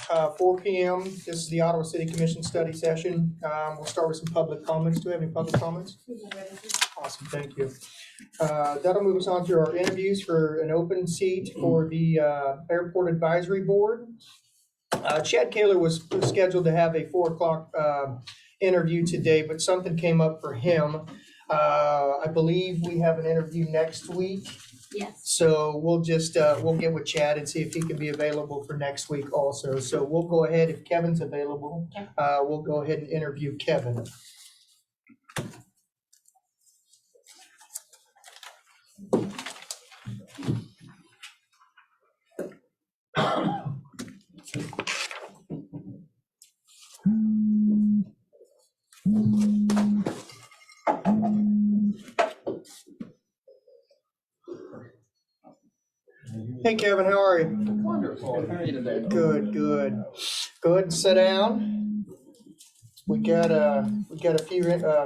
4 p.m. This is the Ottawa City Commission study session. We'll start with some public comments. Do we have any public comments? Awesome, thank you. That'll move us on to our interviews for an open seat for the Airport Advisory Board. Chad Kaler was scheduled to have a 4 o'clock interview today, but something came up for him. I believe we have an interview next week. Yes. So we'll just, we'll get with Chad and see if he can be available for next week also. So we'll go ahead, if Kevin's available, we'll go ahead and interview Kevin. Hey Kevin, how are you? Wonderful. How are you today? Good, good. Go ahead and sit down. We got a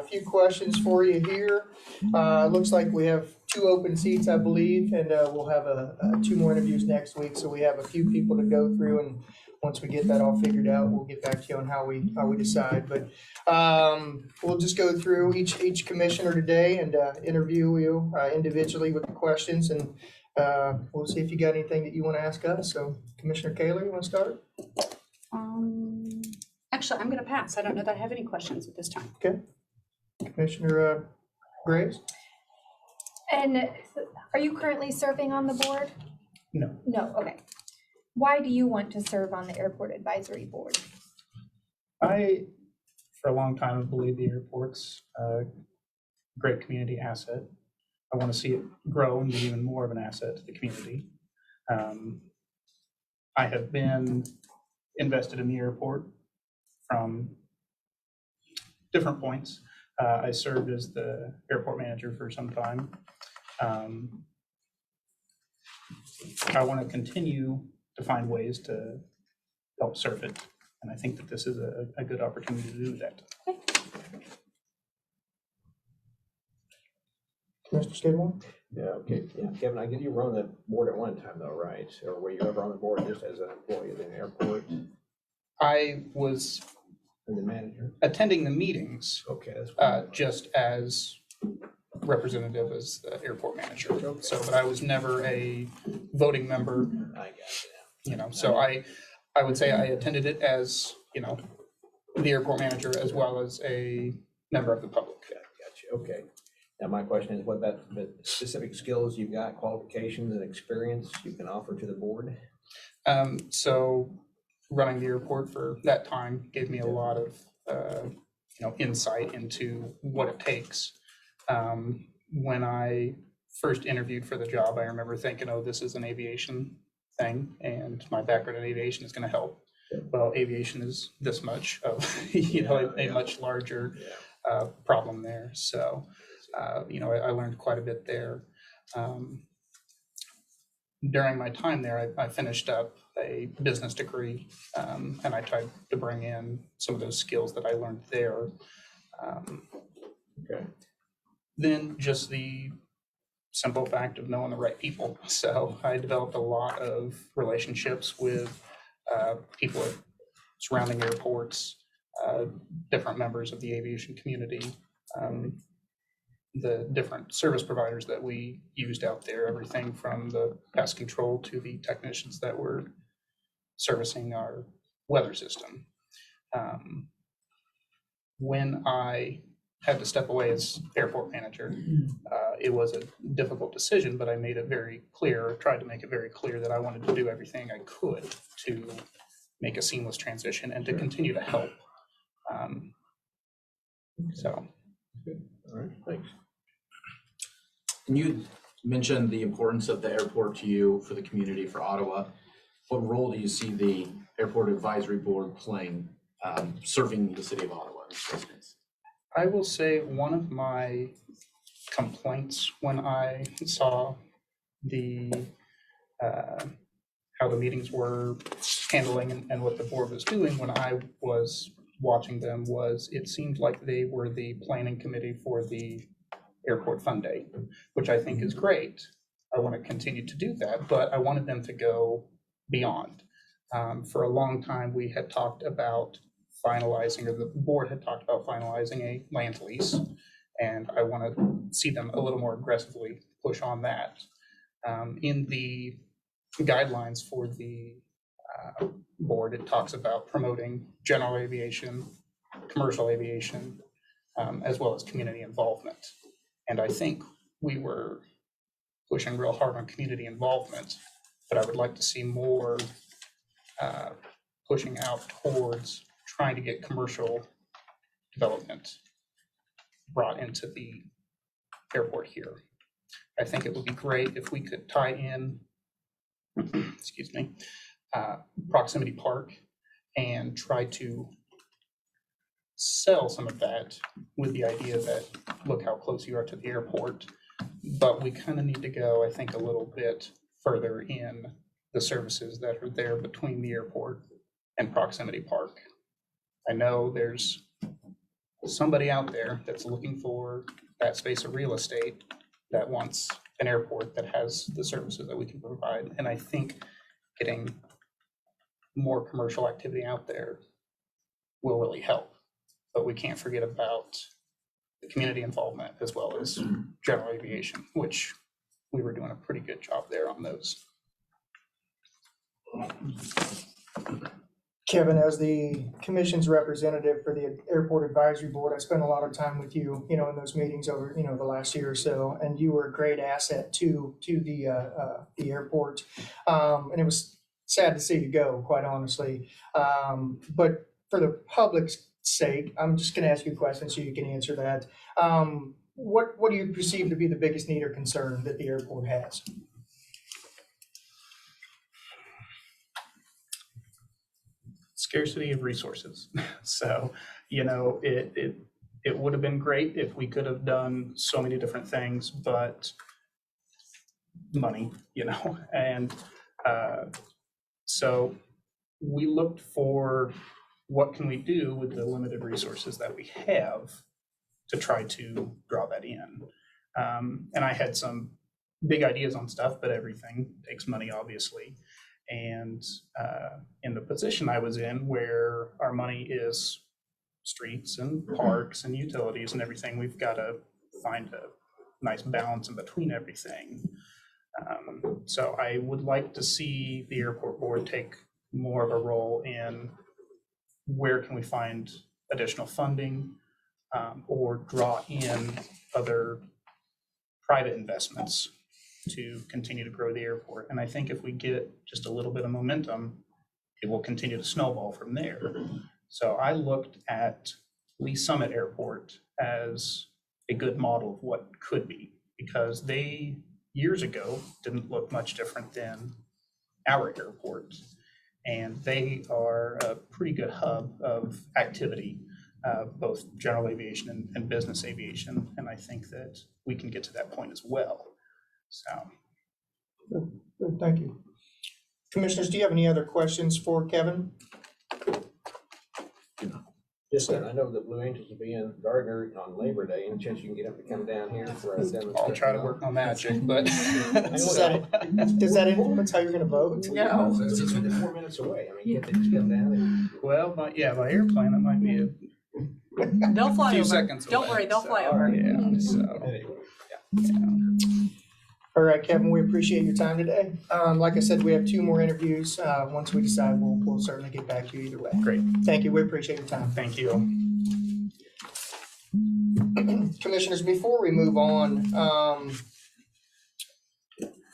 few questions for you here. Looks like we have 2 open seats, I believe, and we'll have 2 more interviews next week. So we have a few people to go through, and once we get that all figured out, we'll get back to you on how we decide. But we'll just go through each commissioner today and interview you individually with the questions, and we'll see if you got anything that you want to ask us. So Commissioner Kaler, you want to start? Actually, I'm going to pass. I don't know that I have any questions at this time. Okay. Commissioner Graves? And are you currently serving on the board? No. No, okay. Why do you want to serve on the Airport Advisory Board? I, for a long time, have believed the airport's a great community asset. I want to see it grow and be even more of an asset to the community. I have been invested in the airport from different points. I served as the airport manager for some time. I want to continue to find ways to help serve it, and I think that this is a good opportunity to do that. Mr. Skidmore? Yeah, okay. Yeah, Kevin, I get you were on the board at one time though, right? Or were you ever on the board just as an employee of the airport I was and the manager? attending the meetings Okay, that's fine. just as representative as the airport manager. So, but I was never a voting member, I got you now. so I would say I attended it as, the airport manager as well as a member of the public. Got you. Okay. Now my question is, what about the specific skills you've got, qualifications and experience you can offer to the board? So running the airport for that time gave me a lot of, insight into what it takes. When I first interviewed for the job, I remember thinking, oh, this is an aviation thing and my background in aviation is going to help. Well, aviation is this much of, a much larger problem there. So, I learned quite a bit there. During my time there, I finished up a business degree, and I tried to bring in some of those skills that I learned there. Okay. Then just the simple fact of knowing the right people. So I developed a lot of relationships with people at surrounding airports, different members of the aviation community, the different service providers that we used out there, everything from the pest control to the technicians that were servicing our weather system. When I had to step away as airport manager, it was a difficult decision, but I made it very clear, tried to make it very clear that I wanted to do everything I could to make a seamless transition and to continue to help. So. Good. All right, thanks. And you mentioned the importance of the airport to you for the community, for Ottawa. What role do you see the Airport Advisory Board playing, serving the city of Ottawa in this business? I will say one of my complaints when I saw the how the meetings were handling and what the board was doing when I was watching them was it seemed like they were the planning committee for the airport fun day, which I think is great. I want to continue to do that, but I wanted them to go beyond. For a long time, we had talked about finalizing, or the board had talked about finalizing a land lease. And I want to see them a little more aggressively push on that. In the guidelines for the board, it talks about promoting general aviation, commercial aviation, as well as community involvement. And I think we were pushing real hard on community involvement, but I would like to see more pushing out towards trying to get commercial development brought into the airport here. I think it would be great if we could tie in, excuse me, Proximity Park and try to sell some of that with the idea that, look how close you are to the airport. But we kind of need to go, I think, a little bit further in the services that are there between the airport and Proximity Park. I know there's somebody out there that's looking for that space of real estate that wants an airport that has the services that we can provide. And I think getting more commercial activity out there will really help. But we can't forget about the community involvement as well as general aviation, which we were doing a pretty good job there on those. Kevin, as the commission's representative for the Airport Advisory Board, I spent a lot of time with you, in those meetings over, the last year or so, and you were a great asset to the airport. And it was sad to see you go, quite honestly. But for the public's sake, I'm just going to ask you a question so you can answer that. What do you perceive to be the biggest need or concern that the airport has? Scarcity of resources. So, it would have been great if we could have done so many different things, but money, and so we looked for what can we do with the limited resources that we have to try to draw that in. And I had some big ideas on stuff, but everything takes money, obviously. And in the position I was in, where our money is streets and parks and utilities and everything, we've got to find a nice balance in between everything. So I would like to see the airport board take more of a role in where can we find additional funding, or draw in other private investments to continue to grow the airport. And I think if we get just a little bit of momentum, it will continue to snowball from there. So I looked at Lee Summit Airport as a good model of what could be, because they years ago didn't look much different than our airport. And they are a pretty good hub of activity, both general aviation and business aviation. And I think that we can get to that point as well. So. Good, thank you. Commissioners, do you have any other questions for Kevin? Just that I know that Blue Angels will be in Gardner on Labor Day. Any chance you can get up to come down here for a demonstration? I'll try to work on that, Jake, but. Does that influence how you're going to vote? No. It's 4 minutes away. I mean, can't they just come down and? Well, by airplane, it might be a They'll fly few over. seconds Don't away, worry, they'll so, fly over. Yeah, so, Anyway, yeah. All right, Kevin, we appreciate your time today. Like I said, we have 2 more interviews. Once we decide, we'll certainly get back to you either way. Great, Thank you. We appreciate your time. thank you. Commissioners, before we move on,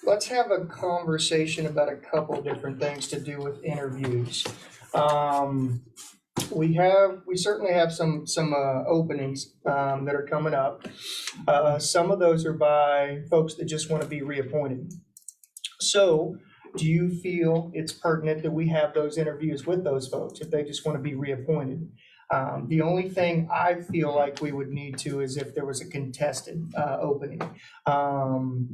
let's have a conversation about a couple of different things to do with interviews. We certainly have some openings that are coming up. Some of those are by folks that just want to be reappointed. So do you feel it's pertinent that we have those interviews with those folks if they just want to be reappointed? The only thing I feel like we would need to is if there was a contested opening.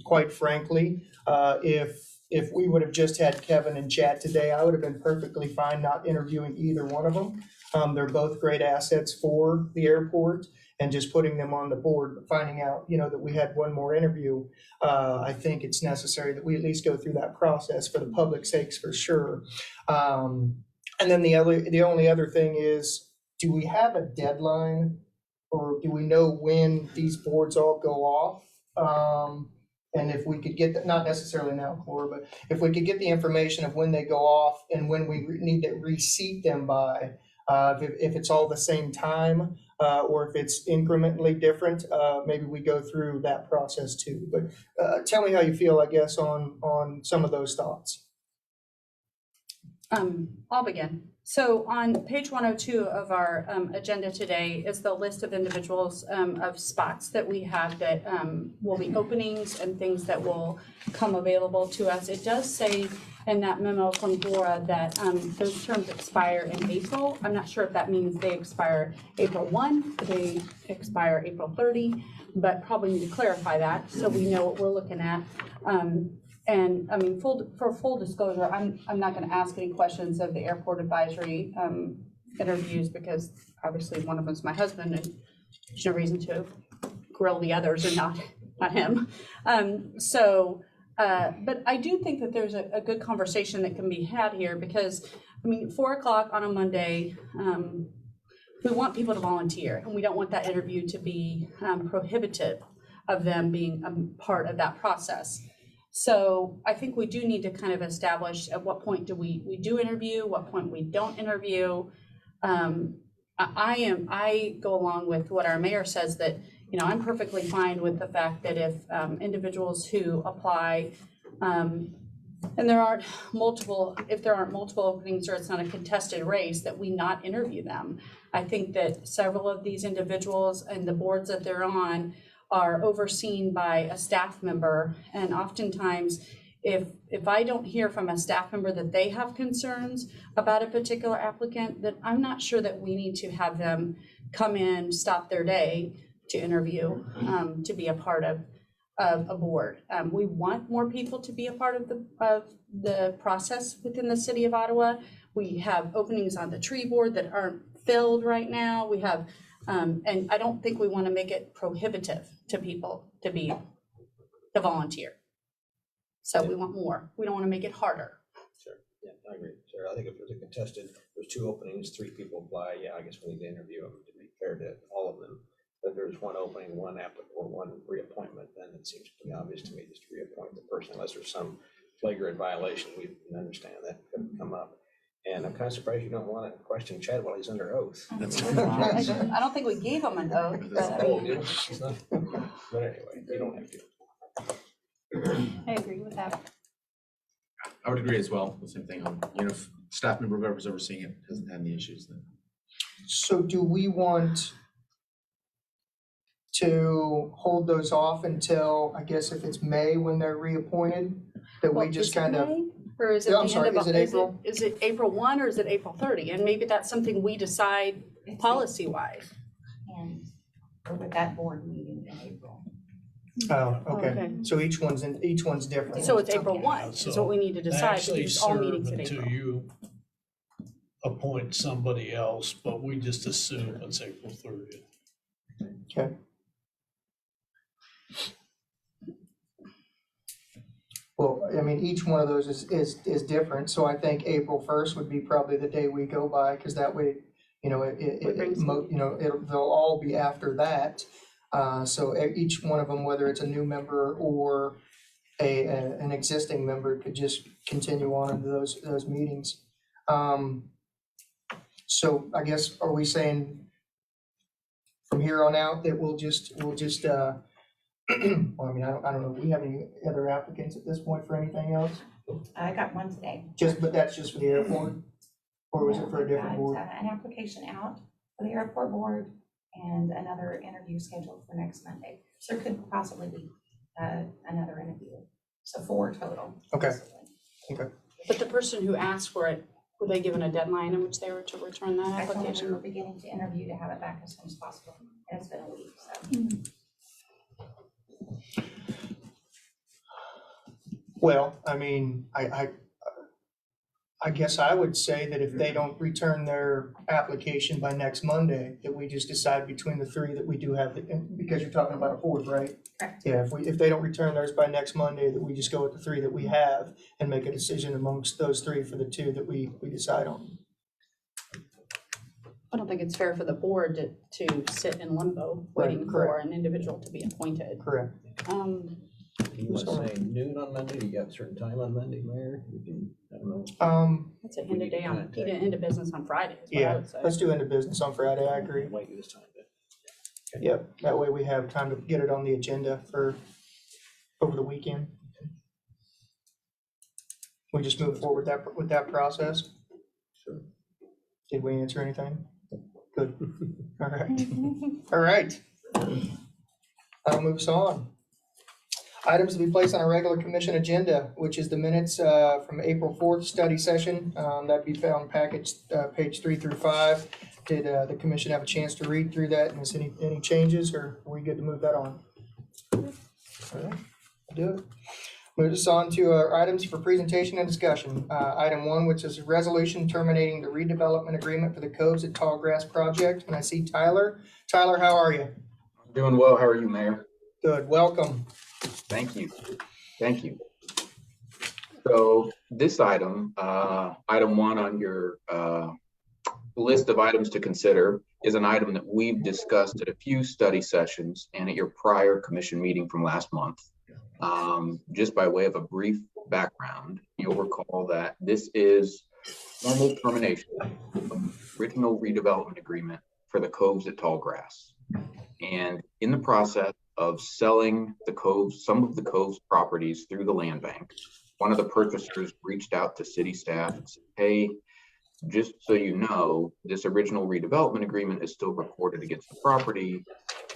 Quite frankly, if we would have just had Kevin and Chad today, I would have been perfectly fine not interviewing either one of them. They're both great assets for the airport, and just putting them on the board, but finding out, that we had one more interview. I think it's necessary that we at least go through that process for the public's sakes for sure. And then the only other thing is, do we have a deadline, or do we know when these boards all go off? And if we could get that, not necessarily now, Cora, but if we could get the information of when they go off and when we need to reseat them by, if it's all the same time, or if it's incrementally different, maybe we go through that process too. But tell me how you feel, I guess, on some of those thoughts. I'll begin. So on page 102 of our agenda today is the list of individuals of spots that we have that will be openings and things that will come available to us. It does say in that memo from Laura that those terms expire in April. I'm not sure if that means they expire April 1, or they expire April 30, but probably need to clarify that so we know what we're looking at. And I mean, for full disclosure, I'm not going to ask any questions of the airport advisory interviews, because obviously one of them's my husband, and there's no reason to grill the others and not him. But I do think that there's a good conversation that can be had here, because I mean, 4:00 on a Monday, we want people to volunteer, and we don't want that interview to be prohibitive of them being a part of that process. So I think we do need to kind of establish at what point do we do interview, what point we don't interview. I go along with what our mayor says, that, I'm perfectly fine with the fact that if individuals who apply, and there aren't multiple openings, or it's not a contested race, that we not interview them. I think that several of these individuals and the boards that they're on are overseen by a staff member, and oftentimes if I don't hear from a staff member that they have concerns about a particular applicant, then I'm not sure that we need to have them come in, stop their day to interview, to be a part of a board. We want more people to be a part of the process within the city of Ottawa. We have openings on the tree board that aren't filled right now. We have and I don't think we want to make it prohibitive to people to volunteer. So we want more. We don't want to make it harder. Sure, yeah, I agree. Sure, I think if there's a contested, there's 2 openings, 3 people apply, yeah, I guess we need to interview them to be fair to all of them. But if there's 1 opening, 1 applicant, or 1 reappointment, then it seems pretty obvious to me just to reappoint the person, unless there's some flagrant violation. We can understand that could come up. And I'm kind of surprised you don't want to question Chad while he's under oath. I don't think we gave them an oath. But anyway, you don't have to. I agree with that. I would agree as well, the same thing on, if staff member, whoever's overseeing it hasn't had any issues, then. So do we want to hold those off until, I guess if it's May when they're reappointed, that we just kind of? Or is it Yeah, the I'm sorry, end of, is it April? Is it April 1 or is it April 30? And maybe that's something we decide policy wise. And with that board meeting in April. Oh, okay. Okay. So each one's different. So it's April 1 is what we need to decide, because all meetings in Until April. you appoint somebody else, but we just assume it's April 30th. Okay. Well, I mean, each one of those is different, so I think April 1st would be probably the day we go by, because that way, they'll all be after that. So each one of them, whether it's a new member or an existing member, could just continue on into those meetings. So I guess, are we saying from here on out that we'll just well, I mean, I don't know, do we have any other applicants at this point for anything else? I got one today. But that's just for the airport? Or was it for a different I've board? got an application out for the airport board and another interview scheduled for next Monday. So there could possibly be another interview. So 4 total. Okay. possibly. But the person who asked for it, were they given a deadline in which they were to return that I told them we application? were beginning to interview to have it back as soon as possible. And it's been a week, so. Well, I mean, I I guess I would say that if they don't return their application by next Monday, that we just decide between the three that we do have, because you're talking about a fourth, right? Correct. Yeah, if they don't return theirs by next Monday, that we just go with the three that we have and make a decision amongst those three for the two that we decide on. I don't think it's fair for the board to sit in limbo Right, waiting correct. for an individual to be appointed. Correct. You want to say noon on Monday? You got a certain time on Monday, Mayor? We can, I don't know. I'd say end of day on, end of business on Friday is what I Yeah, would say. let's do end of business on Friday, I agree. Wait this time then. Yep, that way we have time to get it on the agenda for over the weekend. We just move forward with that process. Sure. Did we answer anything? Good. All right. All right. That'll move us on. Items to be placed on a regular commission agenda, which is the minutes from April 4th study session. That'd be found package page 3 through 5. Did the commission have a chance to read through that, and is any changes, or are we good to move that on? All right, do it. Move us on to our items for presentation and discussion. Item 1, which is a resolution terminating the redevelopment agreement for the Coves at Tallgrass project. And I see Tyler. Tyler, how are you? Doing well. How are you, Mayor? Good. Welcome. Thank you. Thank you. So this item, item 1 on your list of items to consider, is an item that we've discussed at a few study sessions and at your prior commission meeting from last month. Just by way of a brief background, you'll recall that this is formal termination of the original redevelopment agreement for the Coves at Tallgrass. And in the process of selling the Coves, some of the Coves properties through the land bank, one of the purchasers reached out to city staff and said, hey, just so you know, this original redevelopment agreement is still recorded against the property.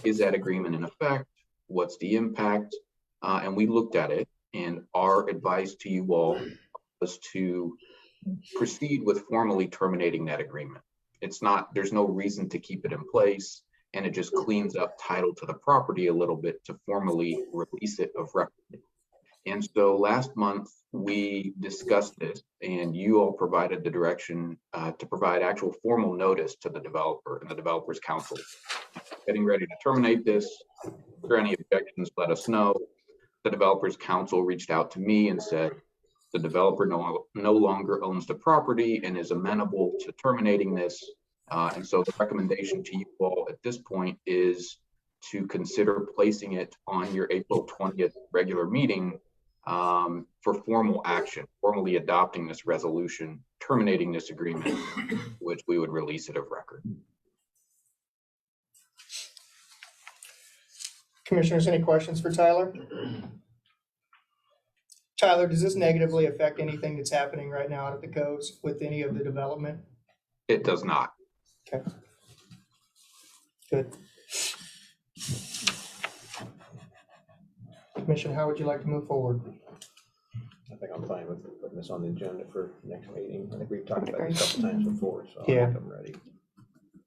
Is that agreement in effect? What's the impact? And we looked at it, and our advice to you all was to proceed with formally terminating that agreement. There's no reason to keep it in place, and it just cleans up title to the property a little bit to formally release it of record. And so last month we discussed this, and you all provided the direction to provide actual formal notice to the developer and the developer's council. Getting ready to terminate this. If there are any objections, let us know. The developer's council reached out to me and said the developer no longer owns the property and is amenable to terminating this. And so the recommendation to you all at this point is to consider placing it on your April 20th regular meeting for formal action, formally adopting this resolution, terminating this agreement, which we would release it of record. Commissioners, any questions for Tyler? Tyler, does this negatively affect anything that's happening right now out at the Coves with any of the development? It does not. Okay. Good. Commissioner, how would you like to move forward? I think I'm fine with putting this on the agenda for next meeting. I think we've talked about this a couple times before, so I Yeah. think I'm ready.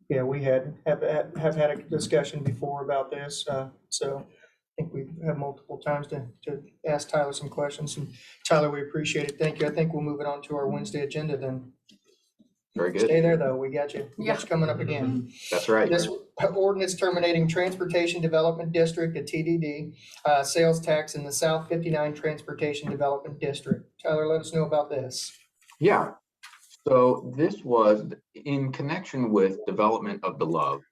Yeah, we have had a discussion before about this, so I think we have multiple times to ask Tyler some questions. And Tyler, we appreciate it. Thank you. I think we'll move it on to our Wednesday agenda then. Very good. Stay there though. We got you. We got you coming up again. That's right. This ordinance terminating Transportation Development District, a TDD, sales tax in the South 59 Transportation Development District. Tyler, let us know about this. Yeah. So this was in connection with development of the Love.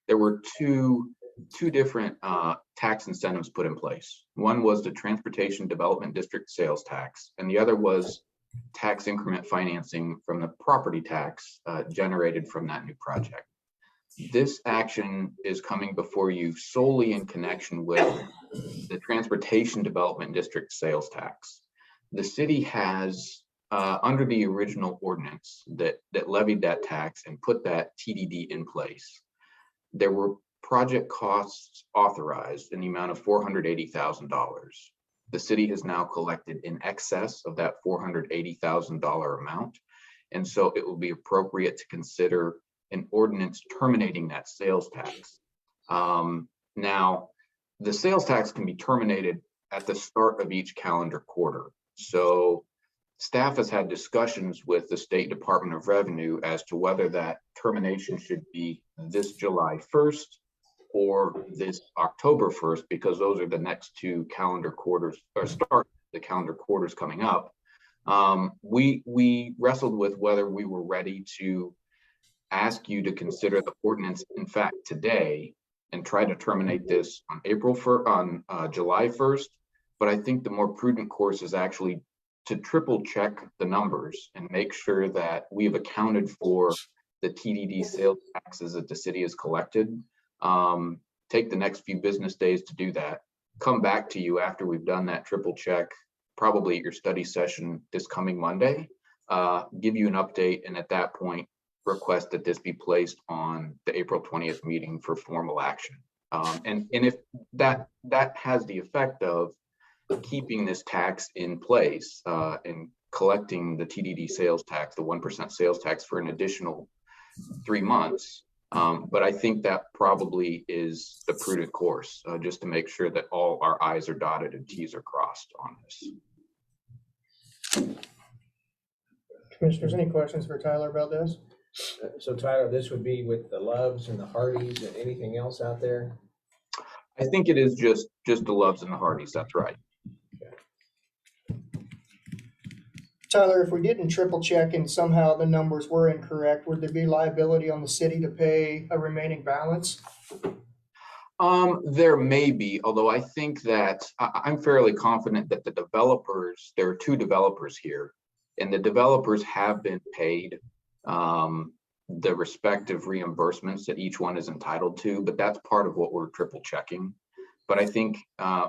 There were two different tax incentives put in place. One was the Transportation Development District sales tax, and the other was tax increment financing from the property tax generated from that new project. This action is coming before you solely in connection with the Transportation Development District sales tax. The city has, under the original ordinance that levied that tax and put that TDD in place, there were project costs authorized in the amount of $480,000. The city has now collected in excess of that $480,000 amount. And so it will be appropriate to consider an ordinance terminating that sales tax. Now, the sales tax can be terminated at the start of each calendar quarter. So Staff has had discussions with the State Department of Revenue as to whether that termination should be this July 1st or this October 1st, because those are the next two calendar quarters, or start the calendar quarters coming up. We wrestled with whether we were ready to ask you to consider the ordinance, in fact, today, and try to terminate this on July 1st. But I think the more prudent course is actually to triple check the numbers and make sure that we have accounted for the TDD sales taxes that the city has collected. Take the next few business days to do that. Come back to you after we've done that triple check, probably at your study session this coming Monday, give you an update, and at that point, request that this be placed on the April 20th meeting for formal action. And if that has the effect of keeping this tax in place and collecting the TDD sales tax, the 1% sales tax, for an additional 3 months. But I think that probably is the prudent course, just to make sure that all our I's are dotted and T's are crossed on this. Commissioners, any questions for Tyler about this? So Tyler, this would be with the Loves and the Hardys and anything else out there? I think it is just the Loves and the Hardys, that's right. Tyler, if we didn't triple check and somehow the numbers were incorrect, would there be liability on the city to pay a remaining balance? There may be, although I think that I'm fairly confident that the developers, there are 2 developers here, and the developers have been paid the respective reimbursements that each one is entitled to, but that's part of what we're triple checking. But I think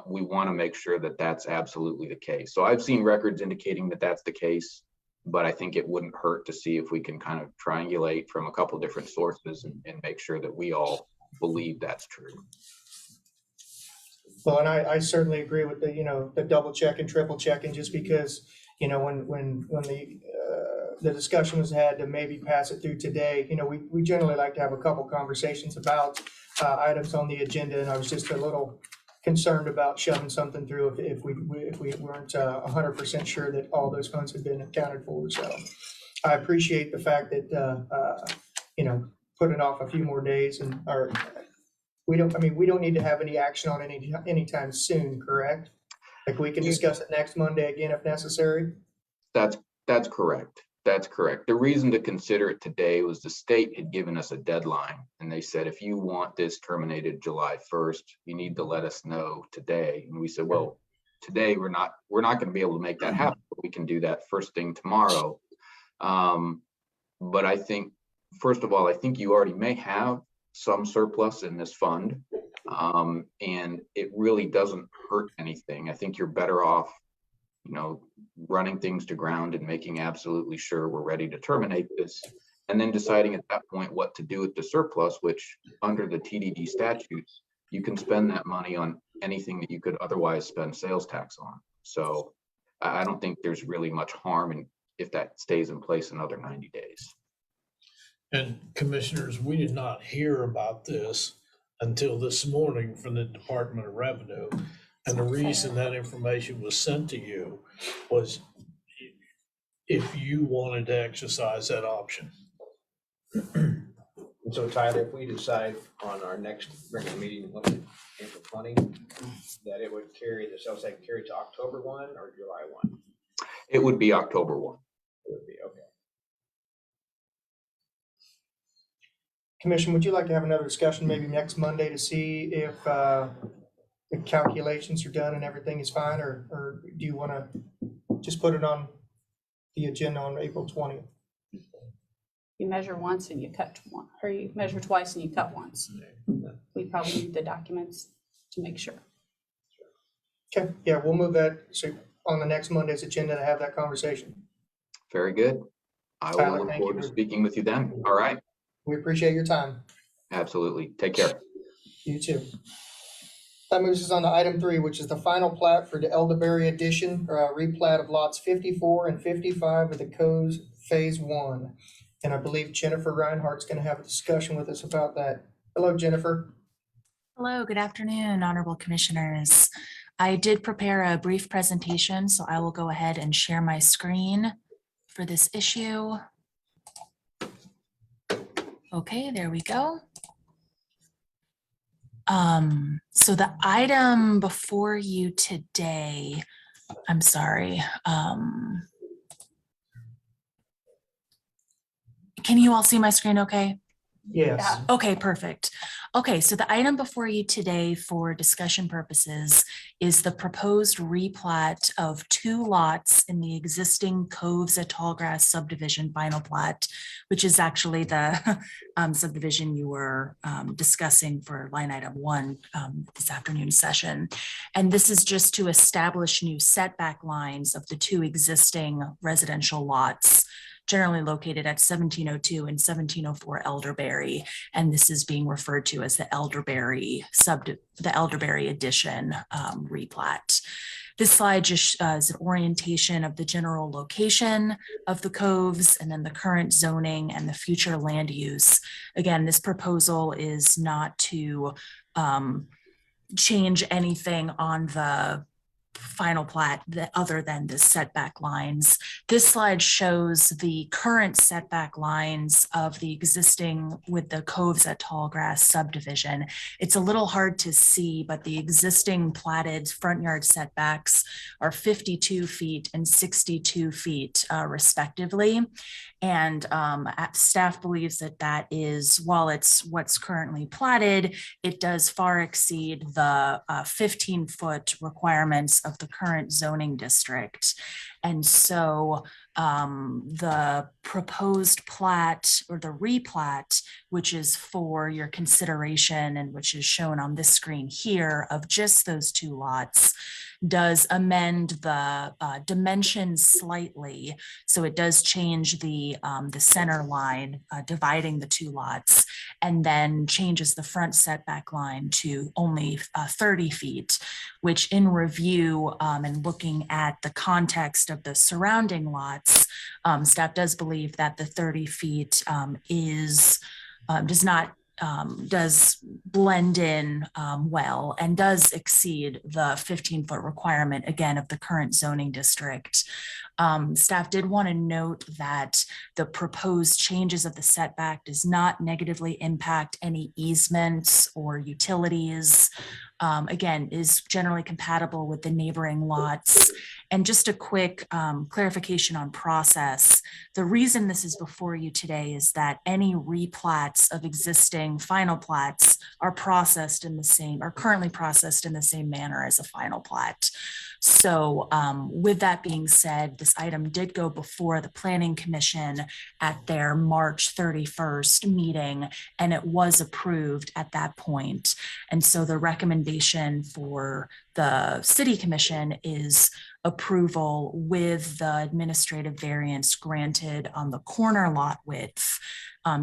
we want to make sure that that's absolutely the case. So I've seen records indicating that that's the case, but I think it wouldn't hurt to see if we can kind of triangulate from a couple different sources and make sure that we all believe that's true. Well, and I certainly agree with the double check and triple checking, just because, when the discussion was had to maybe pass it through today, we generally like to have a couple conversations about items on the agenda, and I was just a little concerned about shoving something through if we weren't 100% sure that all those funds had been accounted for. So I appreciate the fact that put it off a few more days, we don't need to have any action on it anytime soon, correct? Like, we can discuss it next Monday again if necessary. That's correct. That's correct. The reason to consider it today was the state had given us a deadline, and they said, if you want this terminated July 1st, you need to let us know today. And we said, well, today we're not going to be able to make that happen, but we can do that first thing tomorrow. But I think, first of all, I think you already may have some surplus in this fund, and it really doesn't hurt anything. I think you're better off running things to ground and making absolutely sure we're ready to terminate this, and then deciding at that point what to do with the surplus, which under the TDD statutes, you can spend that money on anything that you could otherwise spend sales tax on. So I don't think there's really much harm if that stays in place another 90 days. And commissioners, we did not hear about this until this morning from the Department of Revenue. And the reason that information was sent to you was if you wanted to exercise that option. And so Tyler, if we decide on our next regular meeting, what is it, April 20, that it would carry, the sales tax carry to October 1 or July 1? It would be October 1. It would be, okay. Commission, would you like to have another discussion maybe next Monday to see if the calculations are done and everything is fine, or do you want to just put it on the agenda on April 20th? You measure once and you cut one, or you measure twice and you cut once. We probably need the documents to make sure. Okay, yeah, we'll move that on the next Monday's agenda to have that conversation. Very good. I will Tyler, look thank forward you. to speaking with you then. All right. We appreciate your time. Absolutely. Take care. You too. That moves us on to item 3, which is the final plat for the Elderberry Edition, replat of lots 54 and 55 of the Co's Phase 1. And I believe Jennifer Reinhardt's going to have a discussion with us about that. Hello, Jennifer. Hello, good afternoon, honorable commissioners. I did prepare a brief presentation, so I will go ahead and share my screen for this issue. Okay, there we go. So the item before you today, I'm sorry. Can you all see my screen okay? Yes. Okay, perfect. Okay, so the item before you today for discussion purposes is the proposed replat of 2 lots in the existing Coves at Tallgrass subdivision final plat, which is actually the subdivision you were discussing for line item 1 this afternoon session. And this is just to establish new setback lines of the 2 existing residential lots, generally located at 1702 and 1704 Elderberry, and this is being referred to as the Elderberry Edition replat. This slide just is an orientation of the general location of the coves and then the current zoning and the future land use. Again, this proposal is not to change anything on the final plat other than the setback lines. This slide shows the current setback lines of the existing with the Coves at Tallgrass subdivision. It's a little hard to see, but the existing platted front yard setbacks are 52 feet and 62 feet respectively. And staff believes that that is, while it's what's currently platted, it does far exceed the 15-foot requirements of the current zoning district. And so the proposed plat or the replat, which is for your consideration and which is shown on this screen here of just those 2 lots, does amend the dimensions slightly. So it does change the center line dividing the 2 lots, and then changes the front setback line to only 30 feet, which in review and looking at the context of the surrounding lots, staff does believe that the 30 feet does blend in well and does exceed the 15-foot requirement, again, of the current zoning district. Staff did want to note that the proposed changes of the setback does not negatively impact any easements or utilities. Again, is generally compatible with the neighboring lots. And just a quick clarification on process. The reason this is before you today is that any replats of existing final plats are currently processed in the same manner as a final plat. So with that being said, this item did go before the Planning Commission at their March 31st meeting, and it was approved at that point. And so the recommendation for the City Commission is approval with the administrative variance granted on the corner lot width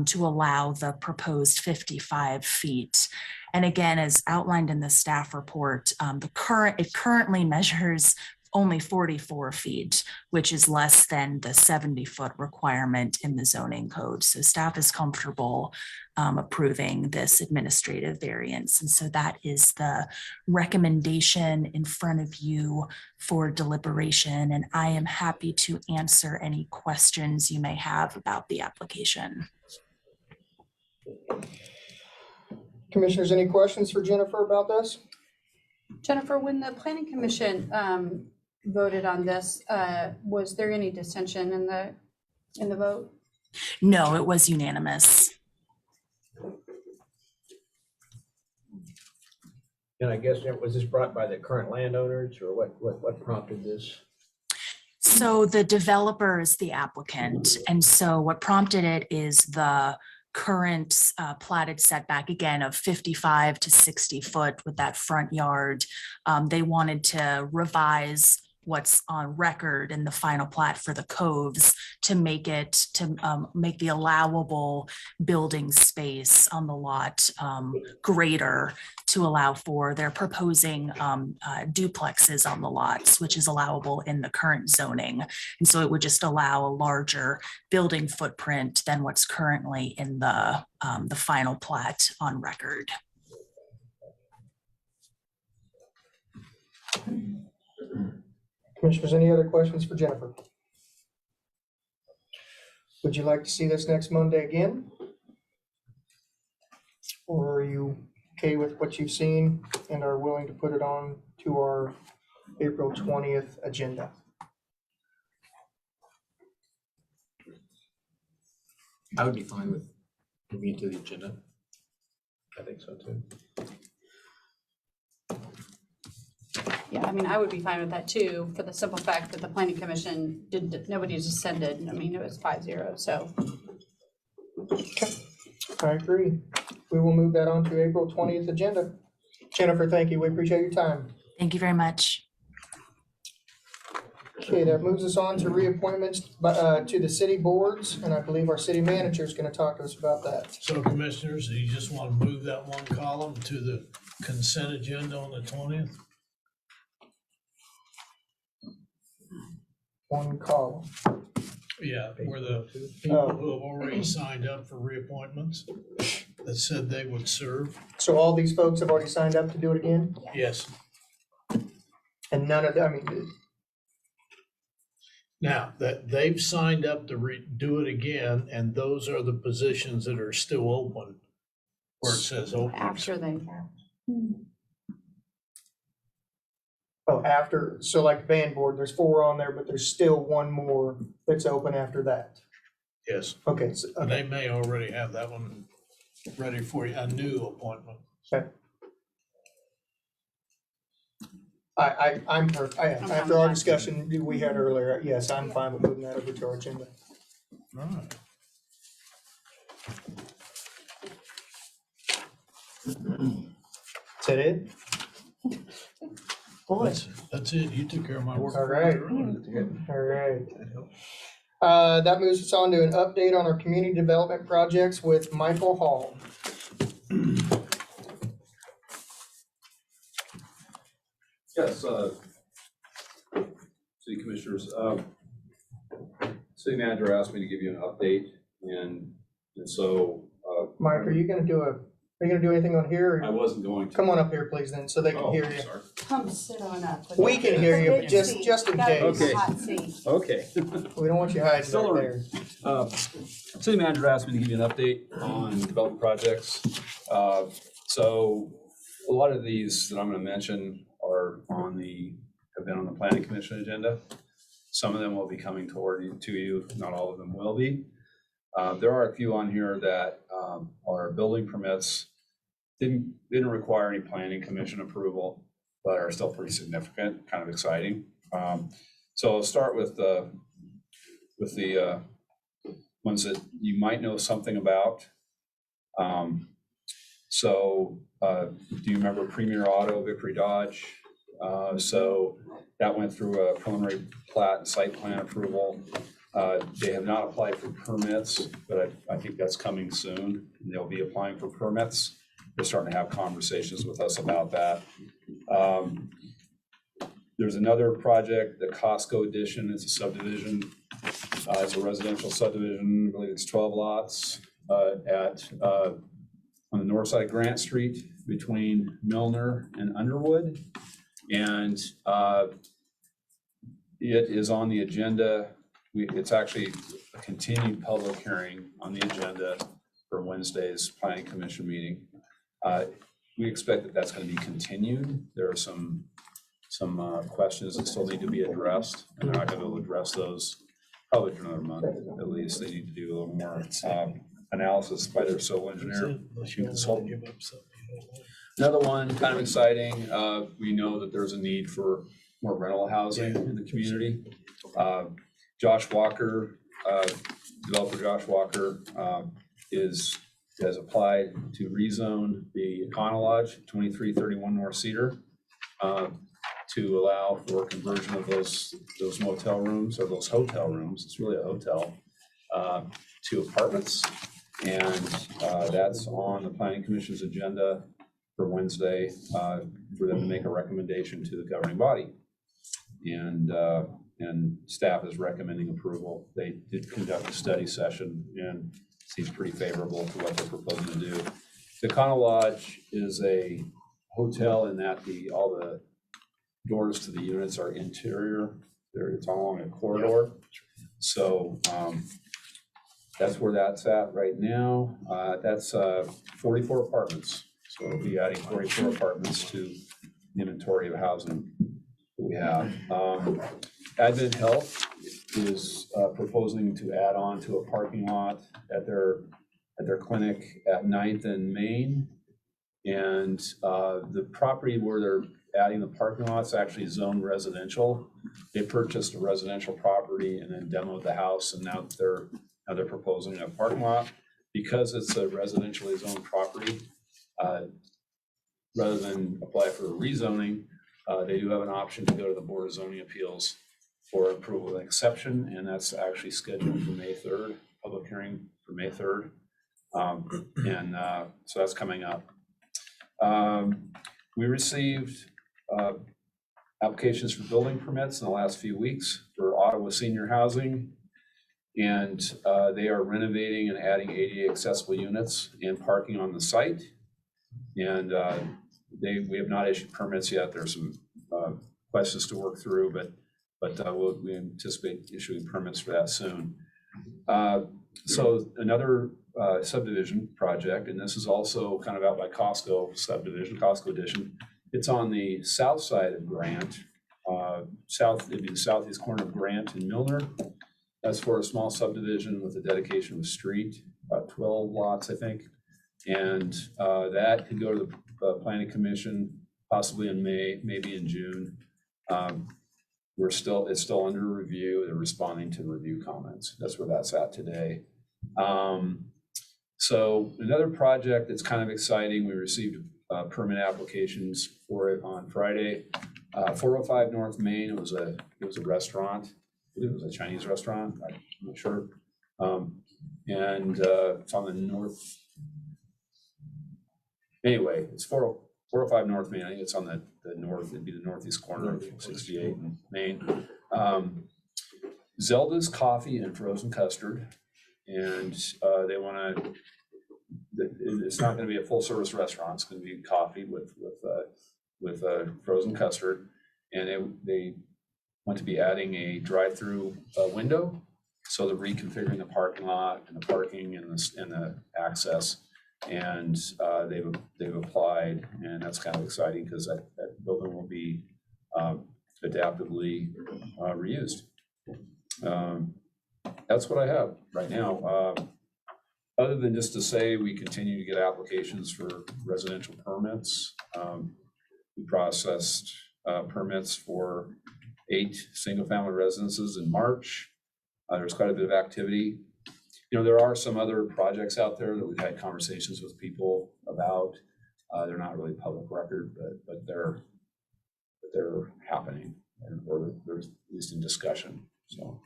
to allow the proposed 55 feet. And again, as outlined in the staff report, it currently measures only 44 feet, which is less than the 70-foot requirement in the zoning code. So staff is comfortable approving this administrative variance. And so that is the recommendation in front of you for deliberation. And I am happy to answer any questions you may have about the application. Commissioners, any questions for Jennifer about this? Jennifer, when the Planning Commission voted on this, was there any dissension in the vote? No, it was unanimous. And I guess, was this brought by the current landowners, or what prompted this? So the developer is the applicant. And so what prompted it is the current platted setback, again, of 55 to 60 foot with that front yard. They wanted to revise what's on record in the final plat for the coves to make the allowable building space on the lot greater, to allow for, they're proposing duplexes on the lots, which is allowable in the current zoning. And so it would just allow a larger building footprint than what's currently in the final plat on record. Commissioners, any other questions for Jennifer? Would you like to see this next Monday again? Or are you okay with what you've seen and are willing to put it on to our April 20th agenda? I would be fine with moving it to the agenda. I think so too. Yeah, I mean, I would be fine with that too, for the simple fact that the planning commission nobody dissented. I mean, it was 5-0, so. I agree. We will move that on to April 20th agenda. Jennifer, thank you. We appreciate your time. Thank you very much. Okay, that moves us on to reappointments to the city boards, and I believe our city manager is going to talk to us about that. So commissioners, do you just want to move that one column to the consent agenda on the 20th? One column. Yeah, where the people who have already signed up for reappointments that said they would serve. So all these folks have already signed up to do it again? Yes. And none of them, I mean, Now, that they've signed up to do it again, and those are the positions that are still open, where it says open. After they, oh, after, so like band board, there's 4 on there, but there's still one more that's open after that. Yes, Okay, so, and they may already have that one ready for you, a new appointment. I'm after our discussion we had earlier, yes, I'm fine with moving that over to our agenda. All right. Is that it? Boy, That's it. You took care of my work. all right, all right. That moves us on to an update on our community development projects with Michael Hall. Yes, city commissioners, city manager asked me to give you an update, and so, Mike, are you gonna do anything on here? I Or wasn't going to. come on up here, please, then, so they can Oh, hear you. sorry. come sit on up. We can hear you, but just in case. Okay. Hot seat. Okay. We don't want you hiding Still back there. City manager asked me to give you an update on development projects. So a lot of these that I'm gonna mention are have been on the planning commission agenda. Some of them will be coming to you, not all of them will be. There are a few on here that are building permits, didn't require any planning commission approval, but are still pretty significant, kind of exciting. So I'll start with the ones that you might know something about. Do you remember Premier Auto, Victory Dodge? So that went through a preliminary plat and site plan approval. They have not applied for permits, but I think that's coming soon. They'll be applying for permits. They're starting to have conversations with us about that. There's another project, the Costco Edition. It's a subdivision. It's a residential subdivision. I believe it's 12 lots on the north side of Grant Street between Milner and Underwood. And it is on the agenda. It's actually a continued public hearing on the agenda for Wednesday's planning commission meeting. We expect that that's going to be continued. There are some questions that still need to be addressed, and they're not going to be able to address those probably for another month at least. They need to do a little more analysis by their civil engineer, consultant. Another one, kind of exciting, we know that there's a need for more rental housing in the community. Josh Walker, developer Josh Walker, has applied to rezone the Econo Lodge, 2331 North Cedar, to allow for conversion of those motel rooms or those hotel rooms. It's really a hotel, to apartments. And that's on the planning commission's agenda for Wednesday, for them to make a recommendation to the governing body. And staff is recommending approval. They did conduct a study session and seems pretty favorable to what they're proposing to do. The Econo Lodge is a hotel in that all the doors to the units are interior. It's along a corridor. So that's where that's at right now. That's 44 apartments. So we'll be adding 44 apartments to the inventory of housing that we have. Advent Health is proposing to add on to a parking lot at their clinic at 9th and Main. And the property where they're adding the parking lot's actually zoned residential. They purchased a residential property and then demoed the house, and now they're proposing a parking lot. Because it's a residentially zoned property, rather than apply for a rezoning, they do have an option to go to the Board of Zoning Appeals for approval and exception, and that's actually scheduled for May 3rd, public hearing for May 3rd. So that's coming up. We received applications for building permits in the last few weeks for Ottawa senior housing. And they are renovating and adding ADA accessible units and parking on the site. And we have not issued permits yet. There's some questions to work through, but we anticipate issuing permits for that soon. So another subdivision project, and this is also kind of out by Costco subdivision, Costco Edition. It's on the south side of Grant, it'd be the southeast corner of Grant and Milner. That's for a small subdivision with a dedication of a street, about 12 lots, I think. And that could go to the Planning Commission possibly in May, maybe in June. It's still under review. They're responding to review comments. That's where that's at today. So another project that's kind of exciting, we received permit applications for it on Friday. 405 North Main, it was a restaurant. I believe it was a Chinese restaurant, I'm not sure. It's on the north. Anyway, it's 405 North Main. I think it's on the north, it'd be the northeast corner of 68 and Main. Zelda's Coffee and Frozen Custard. And they want to, it's not going to be a full service restaurant. It's going to be coffee with frozen custard. And they want to be adding a drive-through window. So they're reconfiguring the parking lot and the parking and the access. And they've applied, and that's kind of exciting because that building will be adaptively reused. That's what I have right now. Other than just to say we continue to get applications for residential permits. We processed permits for 8 single-family residences in March. There's quite a bit of activity. You know, there are some other projects out there that we've had conversations with people about. They're not really public record, but they're happening, or they're at least in discussion. So,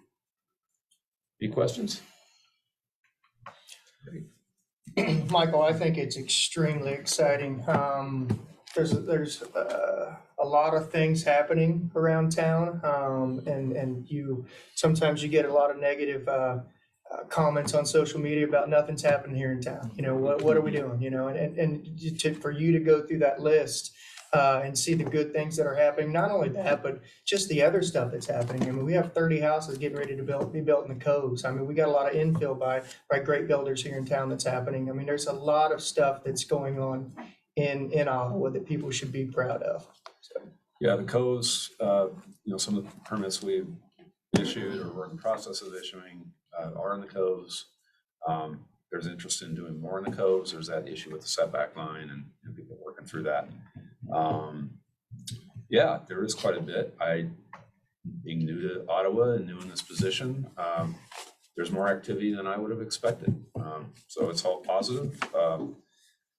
any questions? Michael, I think it's extremely exciting. There's a lot of things happening around town, and sometimes you get a lot of negative comments on social media about nothing's happening here in town. You know, what are we doing? You know, for you to go through that list and see the good things that are happening. Not only that, but just the other stuff that's happening. I mean, we have 30 houses getting ready to be built in the coves. I mean, we got a lot of infill by great builders here in town that's happening. I mean, there's a lot of stuff that's going on in Ottawa that people should be proud of. So. Yeah, the coves, some of the permits we've issued or we're in the process of issuing are in the coves. There's interest in doing more in the coves. There's that issue with the setback line and people working through that. Yeah, there is quite a bit. Being new to Ottawa and new in this position, there's more activity than I would have expected. So it's all positive.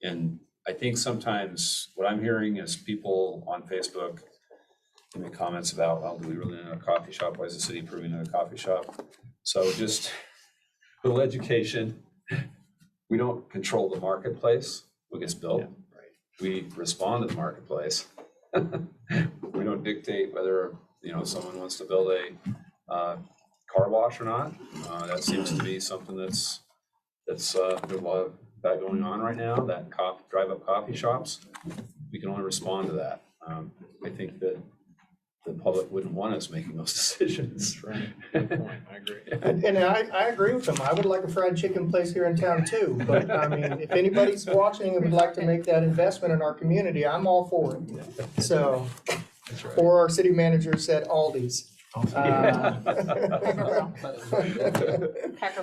And I think sometimes what I'm hearing is people on Facebook make comments about, oh, do we really need a coffee shop? Why is the city approving another coffee shop? So just a little education. We don't control the marketplace, what gets built. Yeah, right. We respond to the marketplace. We don't dictate whether someone wants to build a car wash or not. That seems to be something that's there's a lot of that going on right now. That drive-up coffee shops, we can only respond to that. I think that the public wouldn't want us making those decisions. That's right. Good point. I agree. And I agree with them. I would like a fried chicken place here in town too. But I mean, if anybody's watching and would like to make that investment in our community, I'm all for it. So, That's right. or our city manager said Aldi's. Cracker Barrel.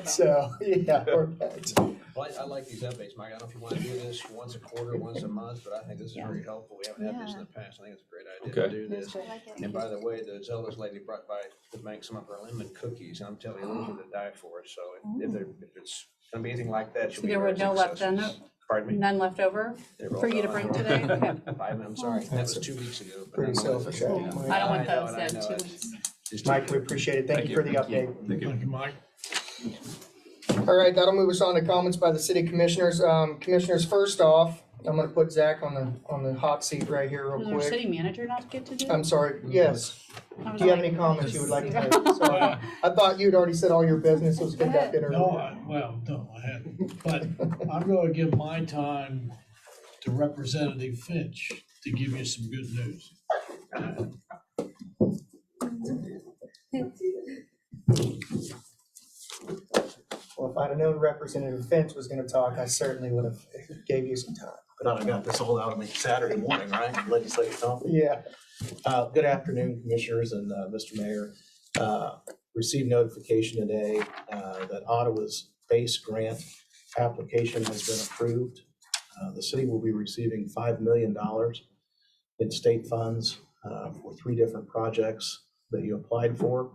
So, yeah, or that. Well, I like these updates, Mike. I don't know if you want to do this once a quarter, once a month, but I think this is very helpful. We haven't had this in the past. I think it's a great idea to Okay. do this. I like it. And by the way, the zealous lady brought by to make some of her lemon cookies. I'm telling you, those are to die for. So if it's gonna be anything like that, she'll So be there were very no left, successful. Pardon me? none left over They were all for you to gone. bring today? Okay. I'm sorry. That was 2 weeks ago. but Pretty nonetheless, selfish, yeah. Mike. I don't want know, those and I then, know 2 it. weeks. Just- Mike, we appreciate it. Thank you for the update. Thank you. Thank you, Mike. All right, that'll move us on to comments by the city commissioners. Commissioners, first off, I'm gonna put Zach on the hot seat right here real Does our quick. city manager not get to do? I'm sorry, yes. I was Do you have like- any comments you would like to make? Sorry. I thought you'd already said all your business was conducted No, earlier. no, I hadn't, but I'm gonna give my time to Representative Finch to give you some good news. Well, if I'd have known Representative Finch was gonna talk, I certainly would have gave you some time. But I got this all out of me Saturday morning, right? Legislative conference. Yeah. Good afternoon, Commissioners and Mr. Mayor. Received notification today that Ottawa's base grant application has been approved. The city will be receiving $5 million in state funds for 3 different projects that you applied for.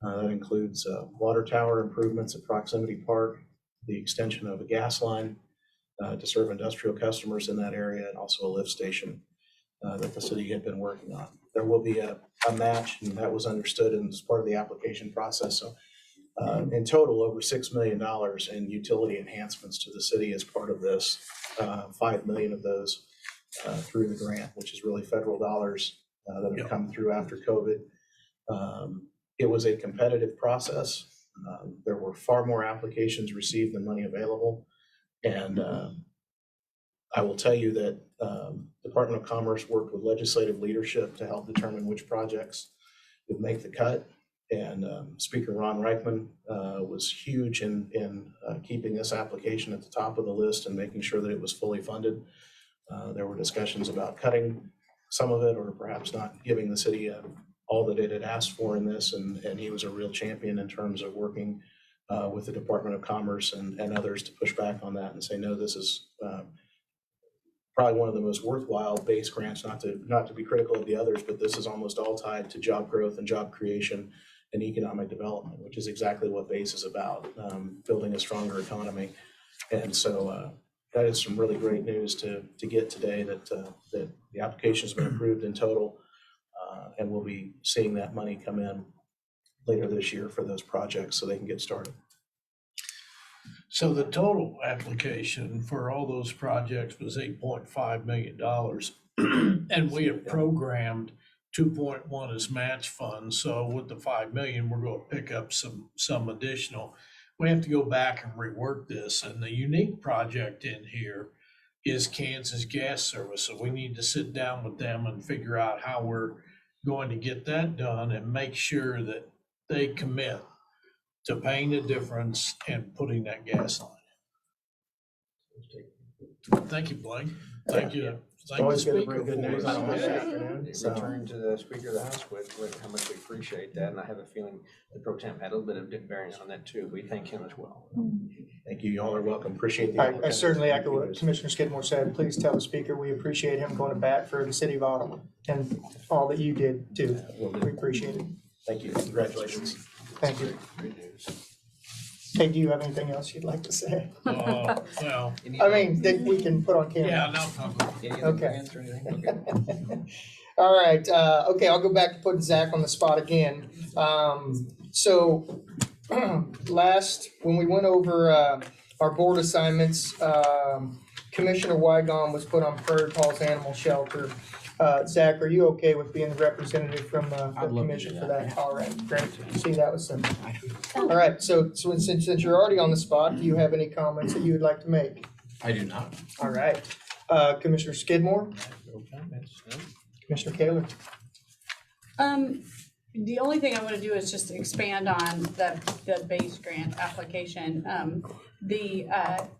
That includes water tower improvements at Proximity Park, the extension of a gas line to serve industrial customers in that area, and also a lift station that the city had been working on. There will be a match, and that was understood as part of the application process. So in total, over $6 million in utility enhancements to the city as part of this. 5 million of those through the grant, which is really federal dollars that have come through after COVID. It was a competitive process. There were far more applications received than money available. And I will tell you that Department of Commerce worked with legislative leadership to help determine which projects would make the cut. And Speaker Ron Reichman was huge in keeping this application at the top of the list and making sure that it was fully funded. There were discussions about cutting some of it or perhaps not giving the city all that it had asked for in this. And he was a real champion in terms of working with the Department of Commerce and others to push back on that and say, no, this is probably one of the most worthwhile base grants, not to be critical of the others, but this is almost all tied to job growth and job creation and economic development, which is exactly what BASE is about, building a stronger economy. And so that is some really great news to get today that the application has been approved in total, and we'll be seeing that money come in later this year for those projects so they can get started. So the total application for all those projects was $8.5 million. And we have programmed 2.1 as match funds. So with the 5 million, we're going to pick up some additional. We have to go back and rework this. And the unique project in here is Kansas Gas Service. So we need to sit down with them and figure out how we're going to get that done and make sure that they commit to paying the difference and putting that gas line in. Thank you, Blake. Thank you. Thank the Always good to speaker bring good for news it. on this Yeah. afternoon. So, Return to the Speaker of the House with how much we appreciate that, and I have a feeling the pro temp had a little bit of bearing on that too. We thank him as well. Thank you. Y'all are welcome. Appreciate the I opportunity. certainly echo what Commissioner Skidmore said. Please tell the speaker we appreciate him going to bat for the city of Ottawa and all that you did too. We appreciate it. Thank you. Congratulations. Thank you. Hey, do you have anything else you'd like to say? Well, I mean, that we can put on camera. yeah, no problem. Any other Okay. grants or anything? Okay. All right, okay, I'll go back to putting Zach on the spot again. So when we went over our board assignments, Commissioner Wygon was put on Prairie Paws Animal Shelter. Zach, are you okay with being the representative from the I'd love to commission do for that. that? All right, great. See, that was simple. All right, so since you're already on the spot, do you have any comments that you would like to make? I do not. All right, Commissioner Skidmore, No comments, no? Commissioner Kaler. The only thing I want to do is just expand on the base grant application. The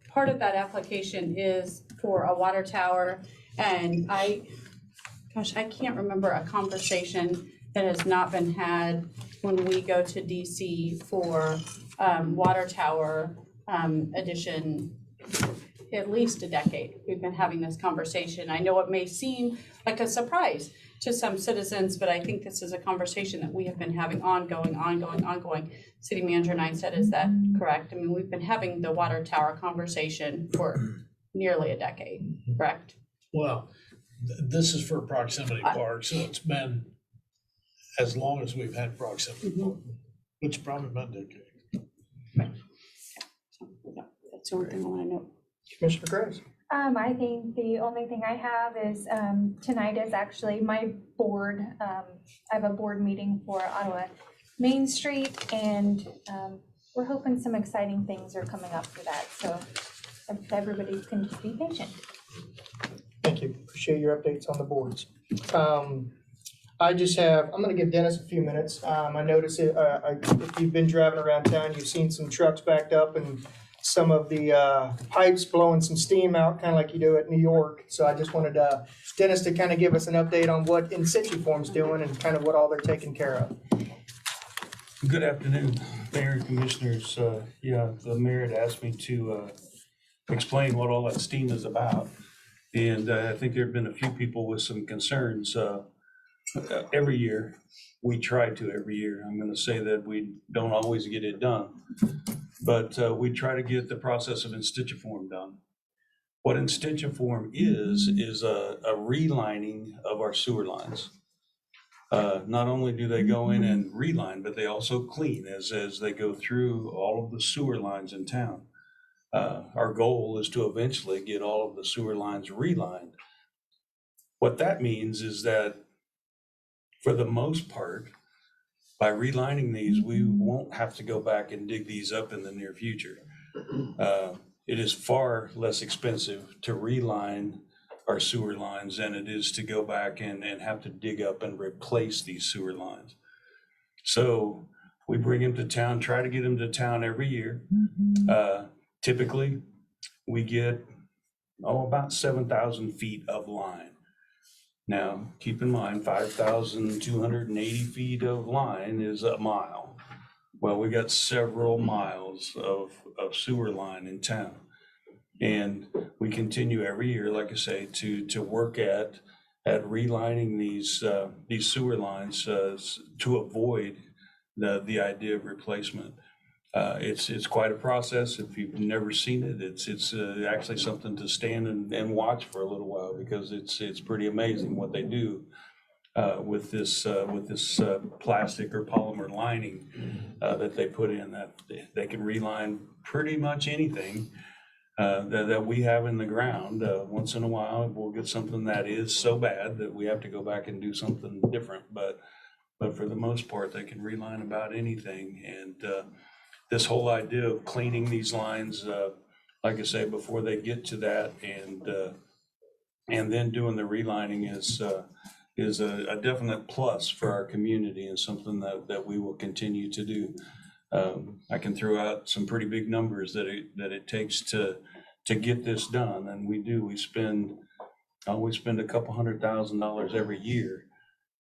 part of that application is for a water tower, and I can't remember a conversation that has not been had when we go to DC for water tower addition. At least a decade, we've been having this conversation. I know it may seem like a surprise to some citizens, but I think this is a conversation that we have been having ongoing. City Manager Neinstedt, is that correct? I mean, we've been having the water tower conversation for nearly a decade, correct? Well, this is for proximity park, so it's been as long as we've had proximity park, which has probably been a decade. That's the only thing I want to know. Commissioner Graves? I think the only thing I have is, tonight is actually my board, I have a board meeting for Ottawa Main Street, and, we're hoping some exciting things are coming up for that, so if everybody can just be patient. Thank you. Appreciate your updates on the boards. I'm gonna give Dennis a few minutes. I noticed if you've been driving around town, you've seen some trucks backed up and some of the pipes blowing some steam out, kind of like you do at New York. So I just wanted Dennis to kind of give us an update on what In Situ Form's doing and kind of what all they're taking care of. Good afternoon, Mayor and Commissioners. The mayor had asked me to explain what all that steam is about. And I think there have been a few people with some concerns. Every year, we try to every year. I'm going to say that we don't always get it done, but we try to get the process of Institutiform done. What Institutiform is a relining of our sewer lines. Not only do they go in and reline, but they also clean as they go through all of the sewer lines in town. Our goal is to eventually get all of the sewer lines relined. What that means is that for the most part, by relining these, we won't have to go back and dig these up in the near future. It is far less expensive to reline our sewer lines than it is to go back and have to dig up and replace these sewer lines. So we bring them to town, try to get them to town every year. Typically, we get about 7,000 feet of line. Now, keep in mind, 5,280 feet of line is a mile. Well, we got several miles of sewer line in town. And we continue every year, like I say, to work at relining these sewer lines to avoid the idea of replacement. It's quite a process. If you've never seen it, it's actually something to stand and watch for a little while, because it's pretty amazing what they do with this plastic or polymer lining that they put in. That they can reline pretty much anything that we have in the ground. Once in a while, we'll get something that is so bad that we have to go back and do something different. But for the most part, they can reline about anything. And this whole idea of cleaning these lines, like I say, before they get to that, and then doing the relining is a definite plus for our community, and something that we will continue to do. I can throw out some pretty big numbers that it takes to get this done, and we do. We spend a couple $100,000 every year,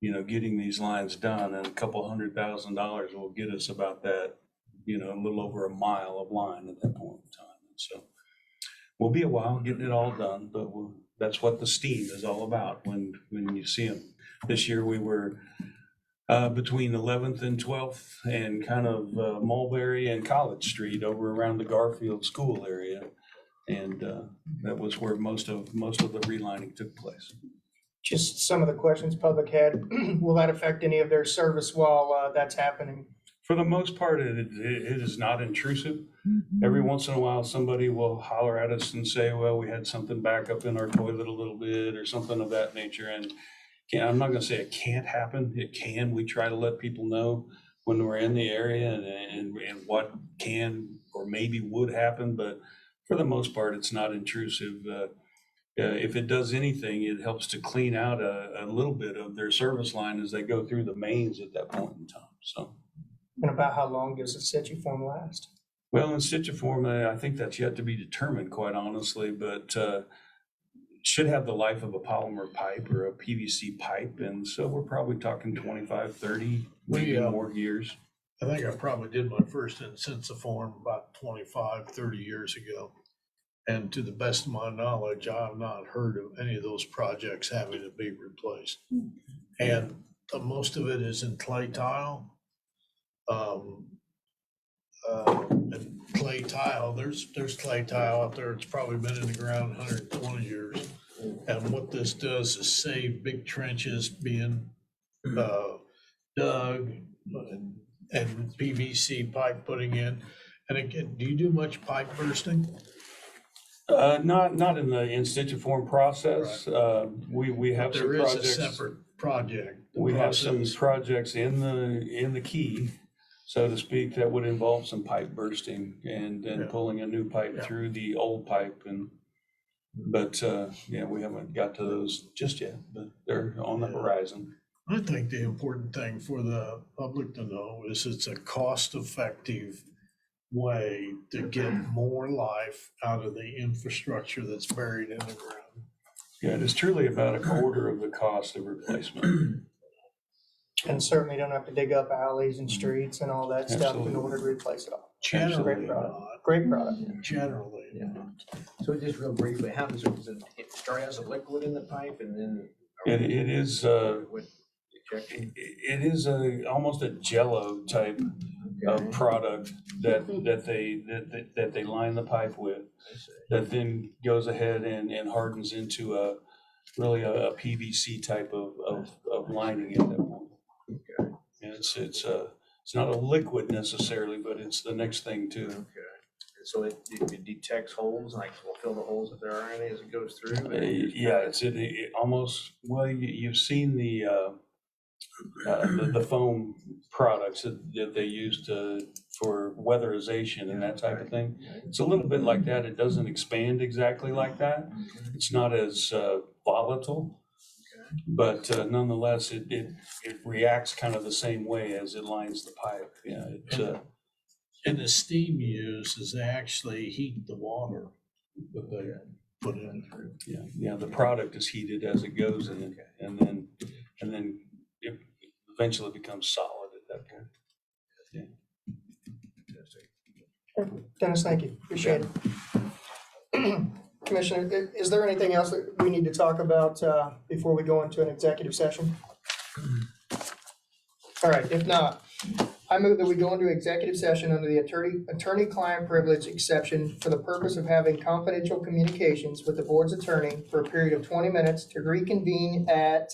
getting these lines done, and a couple $100,000 will get us about that, a little over a mile of line at that point in time. And so we'll be a while getting it all done, but that's what the steam is all about when you see them. This year we were between 11th and 12th and kind of Mulberry and College Street over around the Garfield School area. And that was where most of the relining took place. Just some of the questions public had. Will that affect any of their service while that's happening? For the most part, it is not intrusive. Every once in a while, somebody will holler at us and say, well, we had something back up in our toilet a little bit or something of that nature. And I'm not going to say it can't happen. It can. We try to let people know when we're in the area and what can or maybe would happen. But for the most part, it's not intrusive. if it does anything, it helps to clean out a little bit of their service line as they go through the mains at that point in time, so. And about how long does a Situform last? Well, in Situform, I think that's yet to be determined, quite honestly, but it should have the life of a polymer pipe or a PVC pipe, and so we're probably talking 25, 30, maybe more years. I think I probably did my first Sensiform about 25, 30 years ago. And to the best of my knowledge, I have not heard of any of those projects having to be replaced. And most of it is in clay tile. And clay tile, there's clay tile out there, it's probably been in the ground 120 years. And what this does is save big trenches being dug and PVC pipe putting in. And again, do you do much pipe bursting? Not in the in situ form process. We have But some there is a projects. separate project. We have some process. projects in the key, so to speak, that would involve some pipe bursting and Yeah. pulling a new pipe Yeah. through the old pipe but we haven't got to those just yet, but they're on the Yeah. horizon. I think the important thing for the public to know is it's a cost-effective way to get more life out of the infrastructure that's buried in the ground. Yeah, it is truly about a quarter of the cost of replacement. And certainly don't have to dig up alleys and streets and all that stuff in Absolutely. order to replace it all. Generally Great product. not, Great product. generally Yeah. not. So just real briefly, how does it start as a liquid in the pipe and then? It is What injection? it is almost a jello type of product that they line the pipe with, I see. that then goes ahead and hardens into a PVC type of lining at that point. Okay. And it's not a liquid necessarily, but it's the next thing too. Okay. So it detects holes, like will fill the holes if there are any as it goes through? Yeah, it almost, well, you've seen the foam products that they use for weatherization and that type of thing. It's a little bit like that. It doesn't expand exactly like that. It's not as volatile, but nonetheless, it reacts kind of the same way as it lines the pipe. Yeah, And the steam used is they actually heat the water that they put in through. yeah. The product is heated as it goes in, and then it eventually becomes solid at that point. Dennis, thank you. Appreciate it. Commissioner, is there anything else that we need to talk about before we go into an executive session? All right, if not, I move that we go into executive session under the attorney-client privilege exception for the purpose of having confidential communications with the board's attorney for a period of 20 minutes to reconvene at,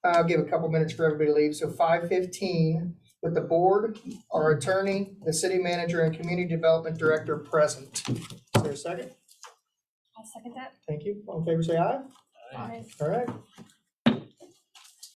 I'll give a couple minutes for everybody to leave, so 5:15 with the board, our attorney, the city manager, and community development director present. Is there a second? I'll second that. Thank you. All in favor, say aye. Aye. All right.